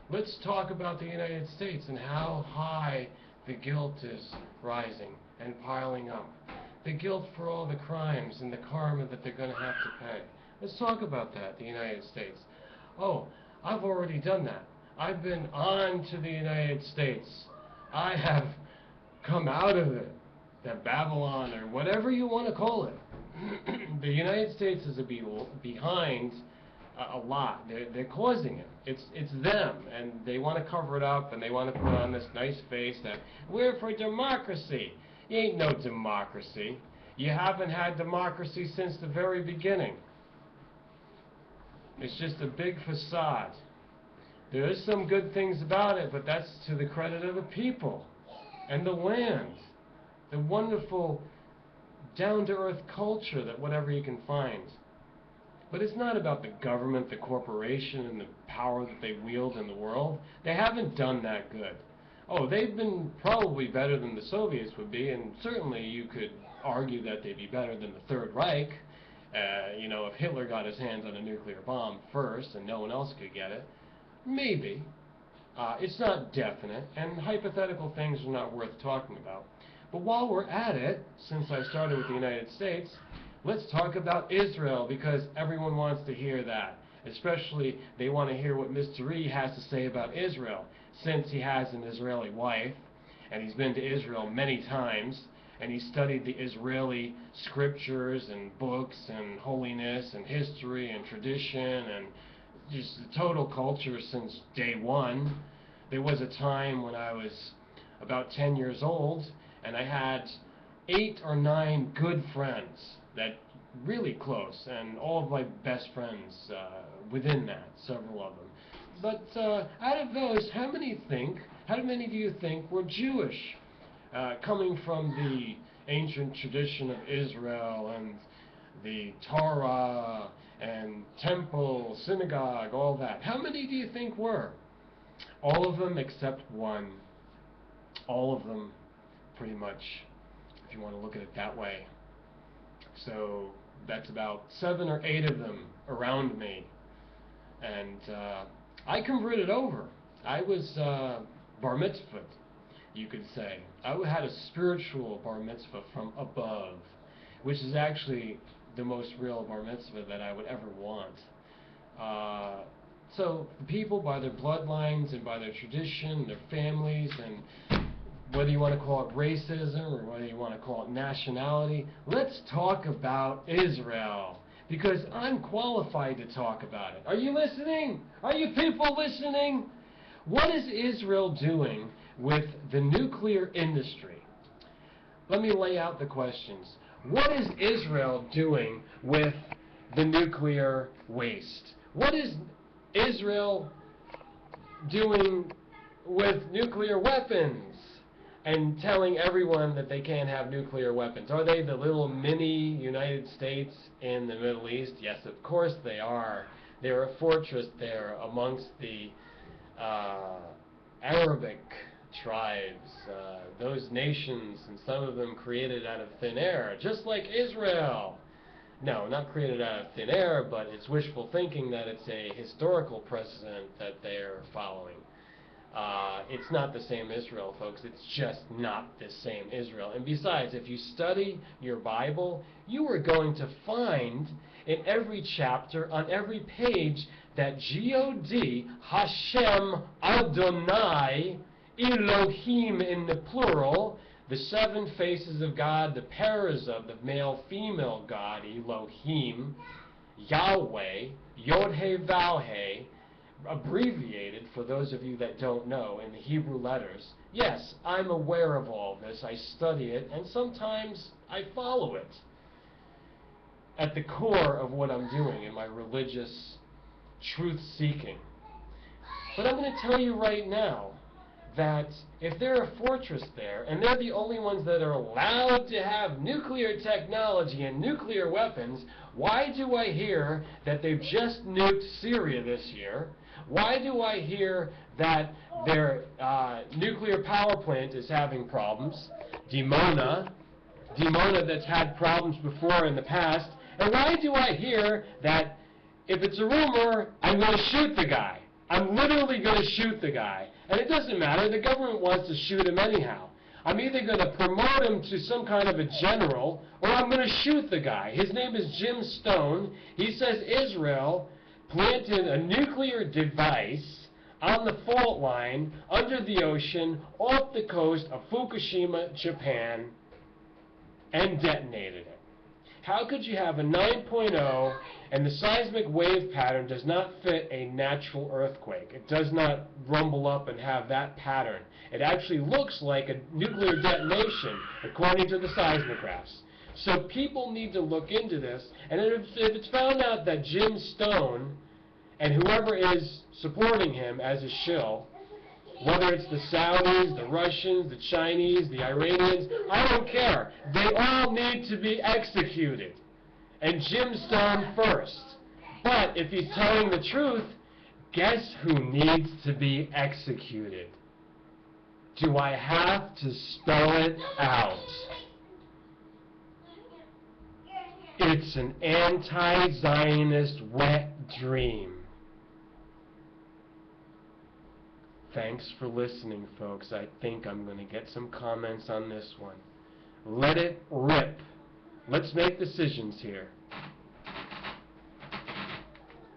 Let's talk about the United States and how high the guilt is rising and piling up. The guilt for all the crimes and the karma that they're going to have to pay. Let's talk about that, the United States. Oh, I've already done that. I've been on to the United States. I have come out of it. That Babylon, or whatever you want to call it. The United States is behind a lot. They're causing it. It's them, and they want to cover it up, and they want to put on this nice face that we're for democracy. You ain't no democracy. You haven't had democracy since the very beginning. It's just a big facade. There is some good things about it, but that's to the credit of the people and the land. The wonderful down-to-earth culture that whatever you can find. But it's not about the government, the corporation, and the power that they wield in the world. They haven't done that good. Oh, they've been probably better than the Soviets would be, and certainly you could argue that they'd be better than the Third Reich. You know, if Hitler got his hands on a nuclear bomb first and no one else could get it, maybe. It's not definite, and hypothetical things are not worth talking about. But while we're at it, since I started with the United States, let's talk about Israel, because everyone wants to hear that. Especially, they want to hear what Mr. E has to say about Israel, since he has an Israeli wife, and he's been to Israel many times, and he studied the Israeli scriptures and books and holiness and history and tradition and just the total culture since day one. There was a time when I was about 10 years old, and I had 8 or 9 good friends, that really close, and all of my best friends within that, several of them. But out of those, how many do you think were Jewish, coming from the ancient tradition of Israel and the Torah and temple, synagogue, all that? How many do you think were? All of them except one. All of them, pretty much, if you want to look at it that way. So that's about 7 or 8 of them around me. And I converted over. I was bar mitzvahed, you could say. I had a spiritual bar mitzvah from above, which is actually the most real bar mitzvah that I would ever want. So the people, by their bloodlines and by their tradition, their families, and whether you want to call it racism or whether you want to call it nationality, let's talk about Israel, because I'm qualified to talk about it. Are you listening? Are you people listening? What is Israel doing with the nuclear industry? Let me lay out the questions. What is Israel doing with the nuclear waste? What is Israel doing with nuclear weapons and telling everyone that they can't have nuclear weapons? Are they the little mini United States in the Middle East? Yes, of course they are. They're a fortress there amongst the Arabic tribes, those nations, and some of them created out of thin air, just like Israel. No, not created out of thin air, but it's wishful thinking that it's a historical precedent that they're following. It's not the same Israel, folks. It's just not the same Israel. And besides, if you study your Bible, you are going to find in every chapter, on every page, that God, Hashem, Adonai, Elohim in the plural, the 7 faces of God, the pairs of the male-female God, Elohim, Yahweh, Yod-He-Vav-He, abbreviated for those of you that don't know in the Hebrew letters. Yes, I'm aware of all this. I study it, and sometimes I follow it at the core of what I'm doing in my religious truth-seeking. But I'm going to tell you right now that if they're a fortress there, and they're the only ones that are allowed to have nuclear technology and nuclear weapons, why do I hear that they've just nuked Syria this year? Why do I hear that their nuclear power plant is having problems? Dimona that's had problems before in the past. And why do I hear that if it's a rumor, I'm going to shoot the guy? I'm literally going to shoot the guy. And it doesn't matter. The government wants to shoot him anyhow. I'm either going to promote him to some kind of a general, or I'm going to shoot the guy. His name is Jim Stone. He says Israel planted a nuclear device on the fault line, under the ocean, off the coast of Fukushima, Japan, and detonated it. How could you have a 9.0 and the seismic wave pattern does not fit a natural earthquake? It does not rumble up and have that pattern. It actually looks like a nuclear detonation, according to the seismographs. So people need to look into this, and if it's found out that Jim Stone and whoever is supporting him as a shill, whether it's the Saudis, the Russians, the Chinese, the Iranians, I don't care. They all need to be executed. And Jim Stone first. But if he's telling the truth, guess who needs to be executed? Do I have to spell it out? It's an anti-Zionist wet dream. Thanks for listening, folks. I think I'm going to get some comments on this one. Let it rip. Let's make decisions here.